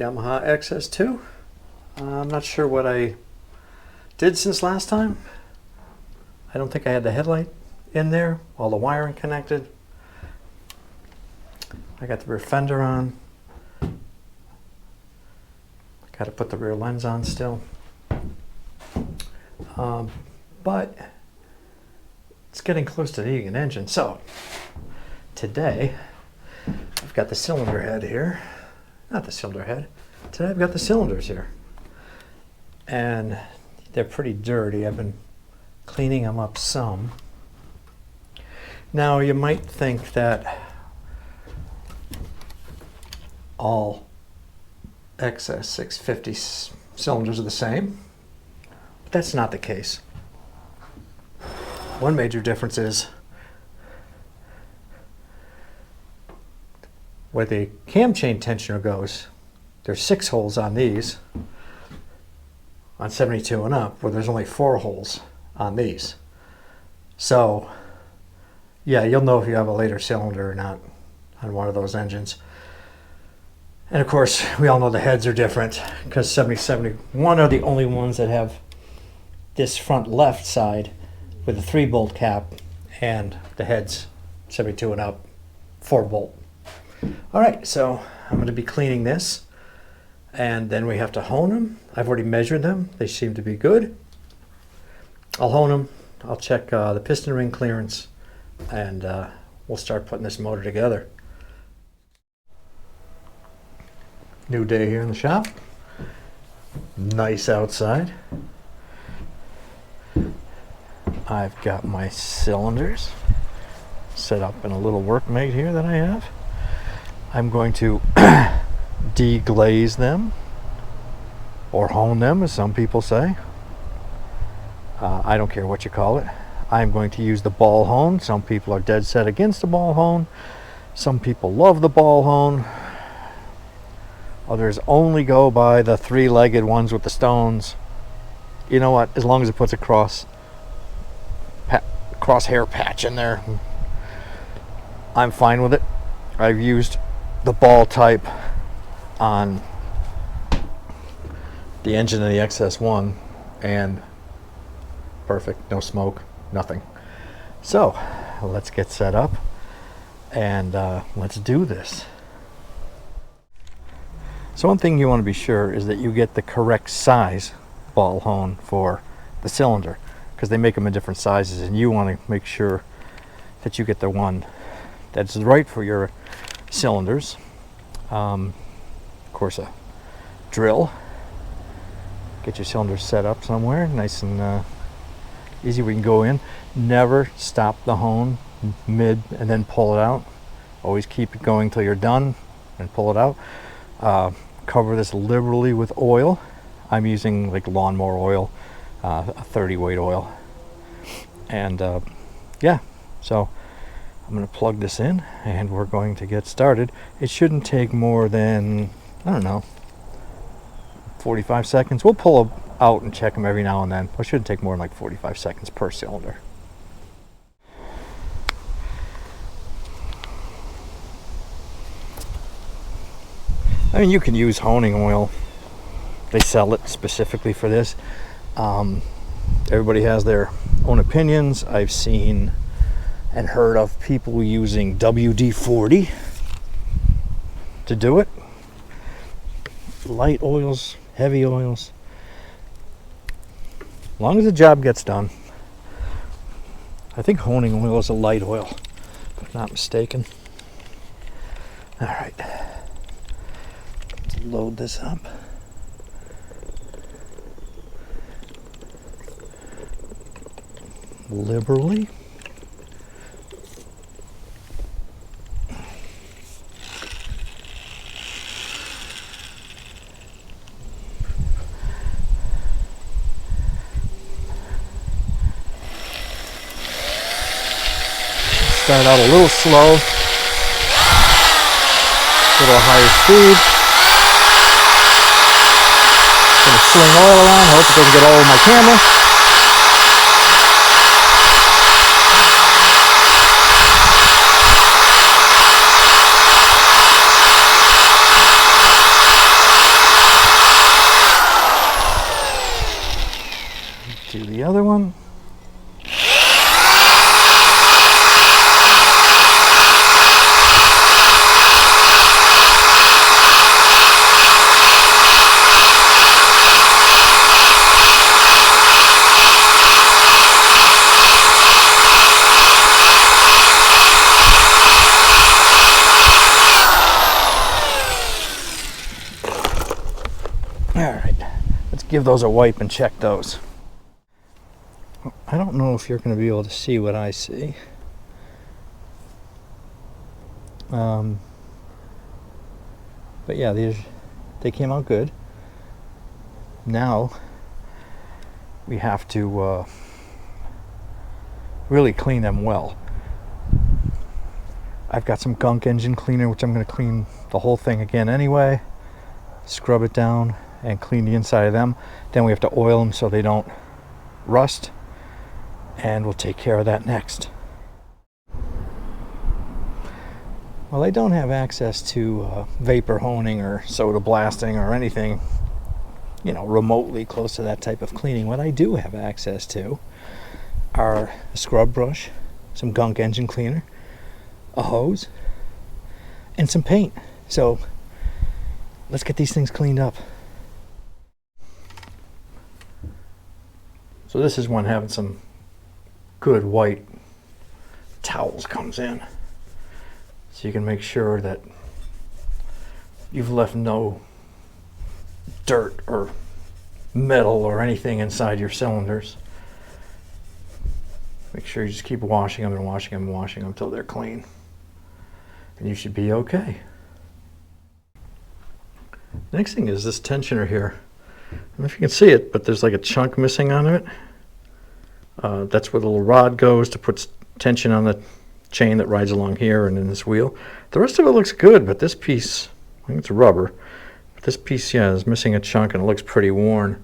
Yamaha XS2. I'm not sure what I did since last time. I don't think I had the headlight in there, all the wiring connected. I got the rear fender on. Got to put the rear lens on still. But it's getting close to needing an engine. So today I've got the cylinder head here. Not the cylinder head. Today I've got the cylinders here. And they're pretty dirty. I've been cleaning them up some. Now you might think that all XS650 cylinders are the same, but that's not the case. One major difference is where the cam chain tensioner goes, there's 6 holes on these, on 72 and up, where there's only 4 holes on these. So yeah, you'll know if you have a later cylinder or not on one of those engines. And of course, we all know the heads are different because 7071 are the only ones that have this front left side with a 3-bolt cap, and the heads 72 and up 4-bolt. All right, so I'm going to be cleaning this, and then we have to hone them. I've already measured them. They seem to be good. I'll hone them. I'll check the piston ring clearance, and we'll start putting this motor together. New day here in the shop. Nice outside. I've got my cylinders set up in a little workmate here that I have. I'm going to deglaze them, or hone them as some people say. I don't care what you call it. I'm going to use the ball hone. Some people are dead set against the ball hone. Some people love the ball hone. Others only go by the 3-legged ones with the stones. You know what? As long as it puts a crosshair patch in there, I'm fine with it. I've used the ball type on the engine of the XS1, and perfect. No smoke, nothing. So let's get set up and let's do this. So one thing you want to be sure is that you get the correct size ball hone for the cylinder, because they make them in different sizes, and you want to make sure that you get the one that's right for your cylinders. Of course, a drill. Get your cylinders set up somewhere nice and easy. We can go in. Never stop the hone mid and then pull it out. Always keep it going till you're done and pull it out. Cover this liberally with oil. I'm using like lawnmower oil, a 30 weight oil. And yeah, so I'm going to plug this in and we're going to get started. It shouldn't take more than, I don't know, 45 seconds. We'll pull them out and check them every now and then. It shouldn't take more than like 45 seconds per cylinder. I mean, you can use honing oil. They sell it specifically for this. Everybody has their own opinions. I've seen and heard of people using WD-40 to do it. Light oils, heavy oils. As long as the job gets done. I think honing oil is a light oil, if I'm not mistaken. All right. Let's load this up. Liberally. Start out a little slow, a little higher speed. Gonna swing oil around, hope it doesn't get all over my camera. do the other one. Alright, let's give those a wipe and check those. I don't know if you're going to be able to see what I see. But yeah, they came out good. Now we have to really clean them well. I've got some gunk engine cleaner, which I'm going to clean the whole thing again anyway. Scrub it down and clean the inside of them. Then we have to oil them so they don't rust, and we'll take care of that next. Well, I don't have access to vapor honing or soda blasting or anything, you know, remotely close to that type of cleaning. What I do have access to are a scrub brush, some gunk engine cleaner, a hose, and some paint. So let's get these things cleaned up. So this is when having some good white towels comes in. So you can make sure that you've left no dirt or metal or anything inside your cylinders. Make sure you just keep washing them and washing them and washing them until they're clean. And you should be okay. Next thing is this tensioner here. I don't know if you can see it, but there's like a chunk missing on it. That's where the little rod goes to put tension on the chain that rides along here and in this wheel. The rest of it looks good, but this piece, I think it's rubber, but this piece, yeah, is missing a chunk and it looks pretty worn.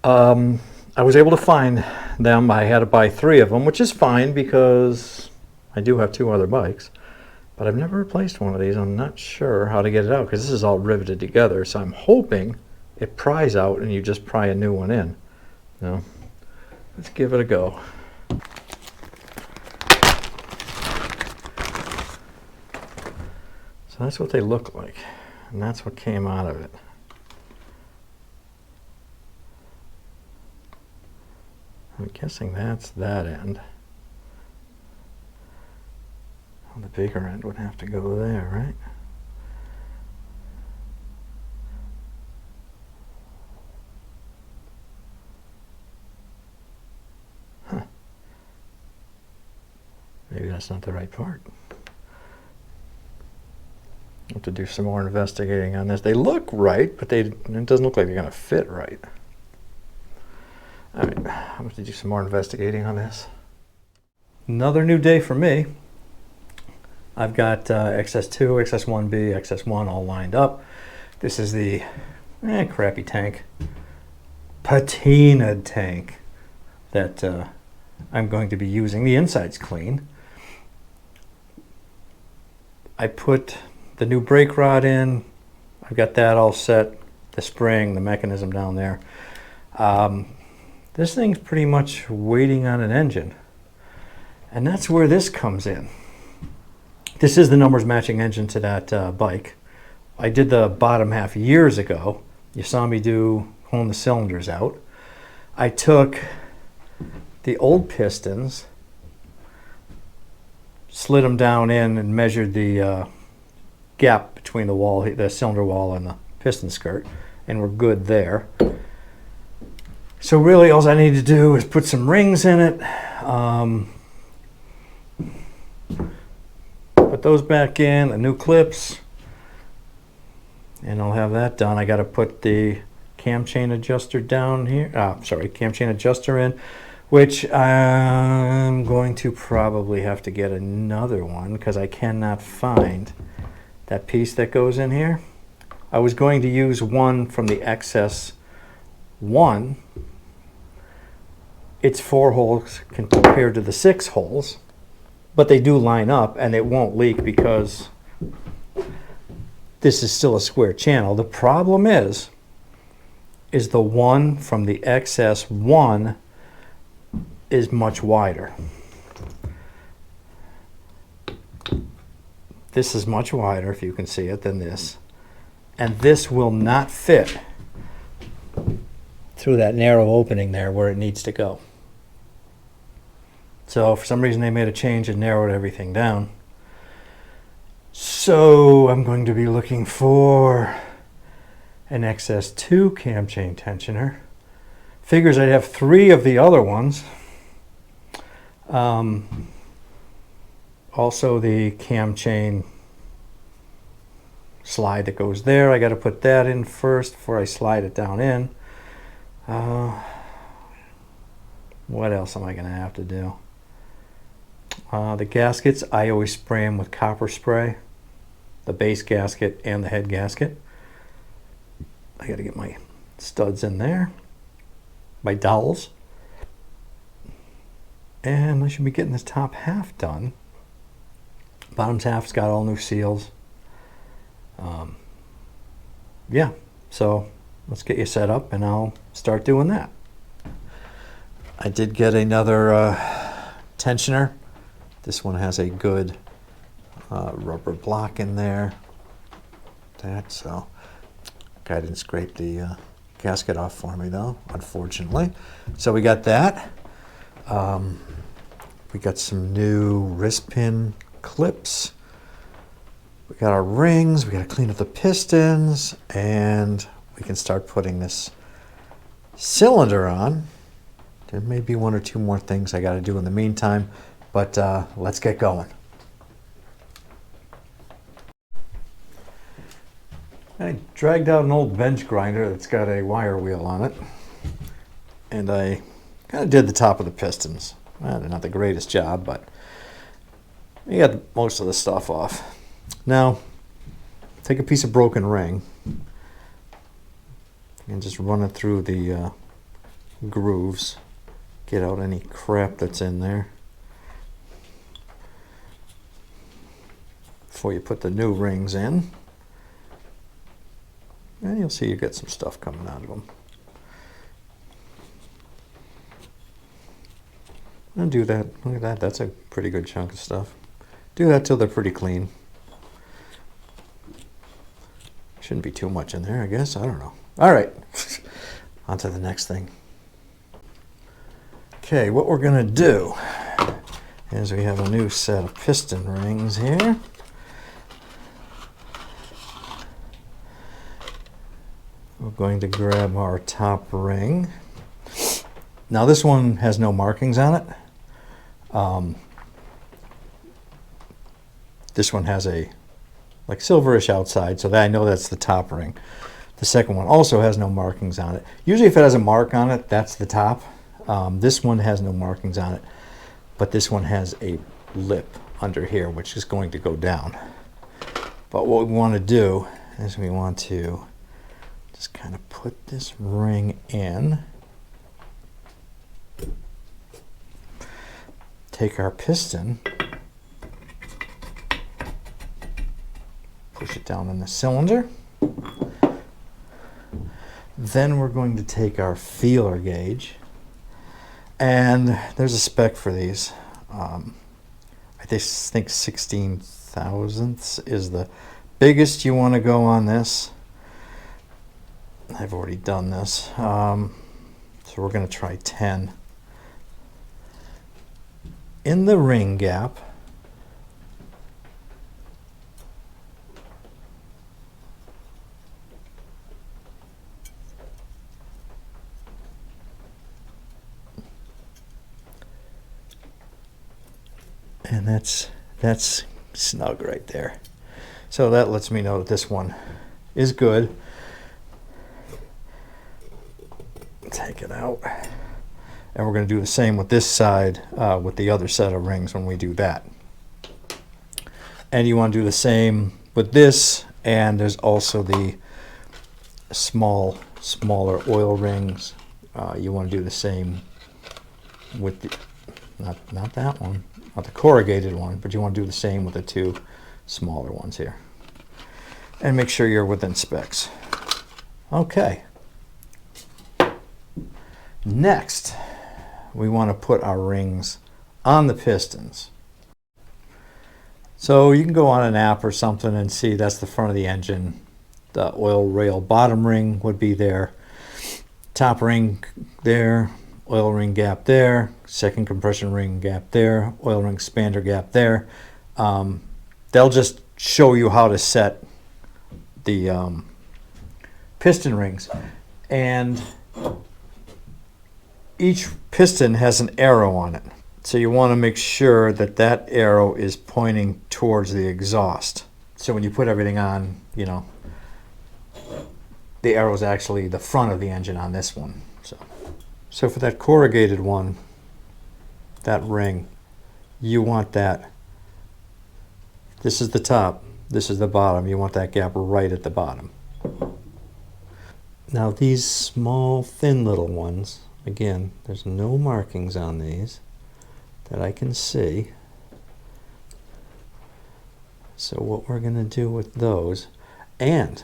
I was able to find them. I had to buy 3 of them, which is fine because I do have 2 other bikes. But I've never replaced one of these. I'm not sure how to get it out because this is all riveted together. So I'm hoping it pries out and you just pry a new one in. No. Let's give it a go. So that's what they look like. And that's what came out of it. I'm guessing that's that end. Well, the bigger end would have to go there, right? Huh. Maybe that's not the right part. I'll have to do some more investigating on this. They look right, but it doesn't look like they're going to fit right. All right, I'm going to have to do some more investigating on this. Another new day for me. I've got XS2, XS1B, XS1 all lined up. This is the crappy tank, patina tank that I'm going to be using. The inside's clean. I put the new brake rod in. I've got that all set. The spring, the mechanism down there. This thing's pretty much waiting on an engine. And that's where this comes in. This is the numbers matching engine to that bike. I did the bottom half years ago. You saw me hone the cylinders out. I took the old pistons, slid them down in and measured the gap between the cylinder wall and the piston skirt, and we're good there. So really all I need to do is put some rings in it, put those back in, the new clips, and I'll have that done. I got to put the cam chain adjuster down here. Cam chain adjuster in, which I'm going to probably have to get another one because I cannot find that piece that goes in here. I was going to use one from the XS1. It's 4 holes compared to the 6 holes. But they do line up and it won't leak because this is still a square channel. The problem is is the one from the XS1 is much wider. This is much wider, if you can see it, than this. And this will not fit through that narrow opening there where it needs to go. So for some reason they made a change and narrowed everything down. So I'm going to be looking for an XS2 cam chain tensioner. Figures I'd have 3 of the other ones. Also the cam chain slide that goes there. I got to put that in first before I slide it down in. What else am I going to have to do? The gaskets, I always spray them with copper spray. The base gasket and the head gasket. I got to get my studs in there. My dowels. And I should be getting this top half done. Bottom half's got all new seals. Yeah, so let's get you set up and I'll start doing that. I did get another tensioner. This one has a good rubber block in there. So guy didn't scrape the gasket off for me though, unfortunately. So we got that. We got some new wrist pin clips. We got our rings, we got to clean up the pistons, and we can start putting this cylinder on. There may be 1 or 2 more things I got to do in the meantime, but let's get going. I dragged out an old bench grinder that's got a wire wheel on it, and I kind of did the top of the pistons. Well, they're not the greatest job, but you got most of the stuff off. Now, take a piece of broken ring and just run it through the grooves. Get out any crap that's in there before you put the new rings in. And you'll see you get some stuff coming out of them. And do that. Look at that. That's a pretty good chunk of stuff. Do that till they're pretty clean. Shouldn't be too much in there, I guess. I don't know. All right. On to the next thing. Okay, what we're going to do is we have a new set of piston rings here. We're going to grab our top ring. Now this one has no markings on it. This one has a like silverish outside, so that I know that's the top ring. The second one also has no markings on it. Usually if it has a mark on it, that's the top. This one has no markings on it, but this one has a lip under here, which is going to go down. But what we want to do is we want to just kind of put this ring in. Take our piston, push it down in the cylinder. Then we're going to take our feeler gauge, and there's a spec for these. I think 16 thousandths is the biggest you want to go on this. I've already done this, so we're going to try 10. In the ring gap, and that's snug right there. So that lets me know that this one is good. Take it out. And we're going to do the same with this side with the other set of rings when we do that. And you want to do the same with this, and there's also the smaller oil rings. You want to do the same with the, not that one, not the corrugated one, but you want to do the same with the 2 smaller ones here. And make sure you're within specs. Okay. Next, we want to put our rings on the pistons. So you can go on an app or something and see that's the front of the engine. The oil rail bottom ring would be there, top ring there, oil ring gap there, second compression ring gap there, oil ring expander gap there. They'll just show you how to set the piston rings, and each piston has an arrow on it. So you want to make sure that that arrow is pointing towards the exhaust. So when you put everything on, you know, the arrow is actually the front of the engine on this one. So for that corrugated one, that ring, you want that, this is the top, this is the bottom, you want that gap right at the bottom. Now these small, thin little ones, again, there's no markings on these that I can see. So what we're going to do with those, and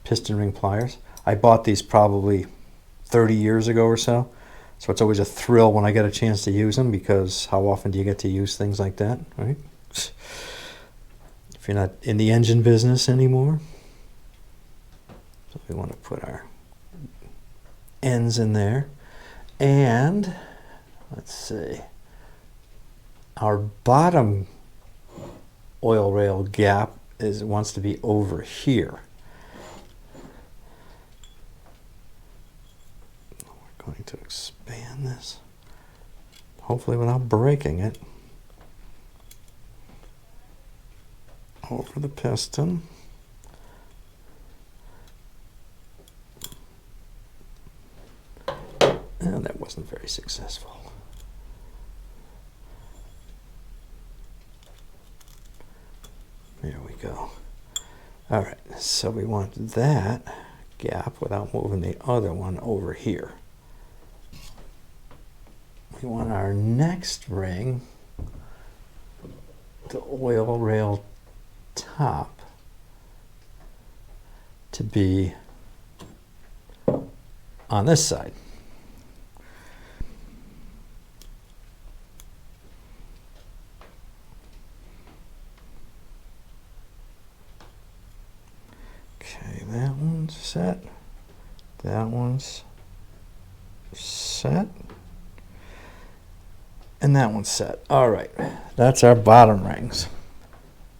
piston ring pliers, I bought these probably 30 years ago or so. So it's always a thrill when I get a chance to use them, because how often do you get to use things like that, right? If you're not in the engine business anymore. So we want to put our ends in there. And let's see, our bottom oil rail gap wants to be over here. We're going to expand this, hopefully without breaking it, over the piston. And that wasn't very successful. There we go. All right, so we want that gap without moving the other one over here. We want our next ring, the oil rail top, to be on this side. Okay, that one's set. That one's set. And that one's set. All right, that's our bottom rings.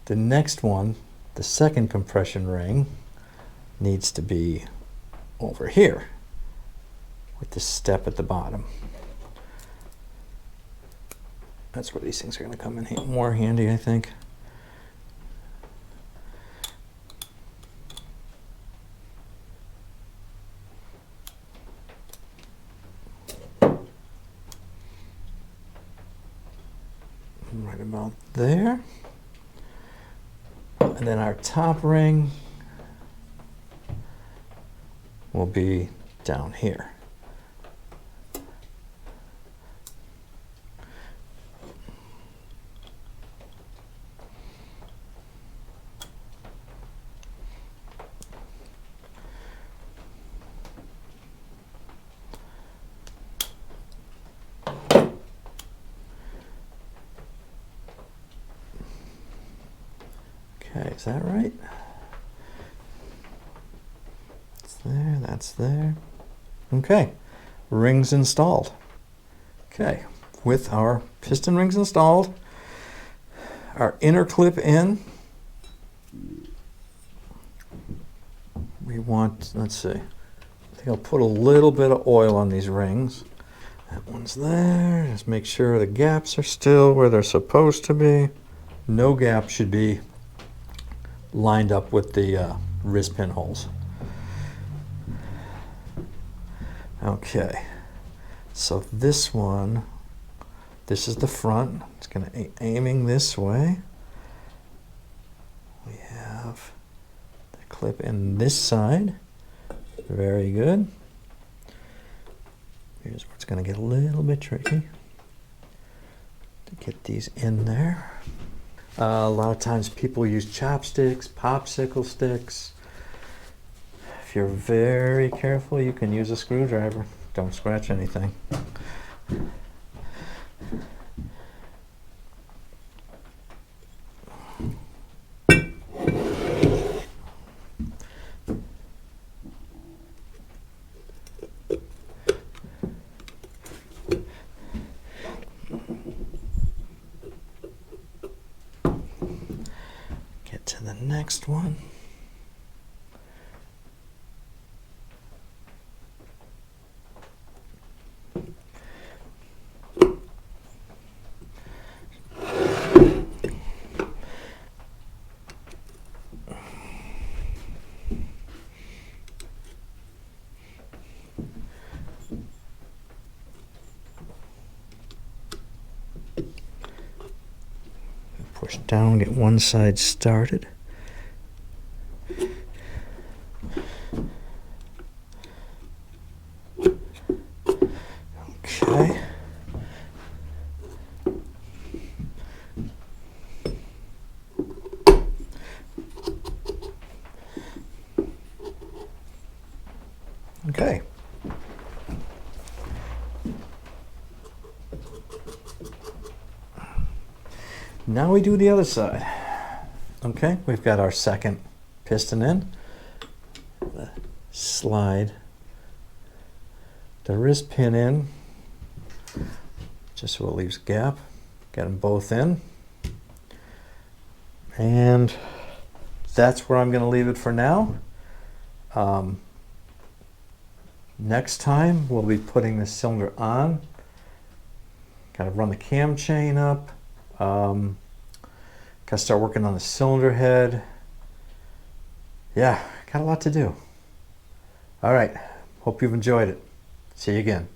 The next one, the second compression ring, needs to be over here with the step at the bottom. That's where these things are going to come in more handy, I think. Right about there. And then our top ring will be down here. Okay, is that right? It's there, that's there. Okay, rings installed. Okay, with our piston rings installed, our inner clip in, we want, let's see, I think I'll put a little bit of oil on these rings. That one's there, just make sure the gaps are still where they're supposed to be. No gap should be lined up with the wrist pin holes. Okay, so this one, this is the front. It's going to be aiming this way. We have the clip in this side. Very good. Here's where it's going to get a little bit tricky to get these in there. A lot of times people use chopsticks, popsicle sticks. If you're very careful, you can use a screwdriver don't scratch anything. Get to the next one. Push down, get one side started. Okay. Okay. Now we do the other side. Okay, we've got our second piston in. Slide the wrist pin in, just so it leaves a gap. Get them both in. And that's where I'm going to leave it for now. Next time we'll be putting the cylinder on. Kind of run the cam chain up. Got to start working on the cylinder head. Yeah, got a lot to do. All right, hope you've enjoyed it. See you again.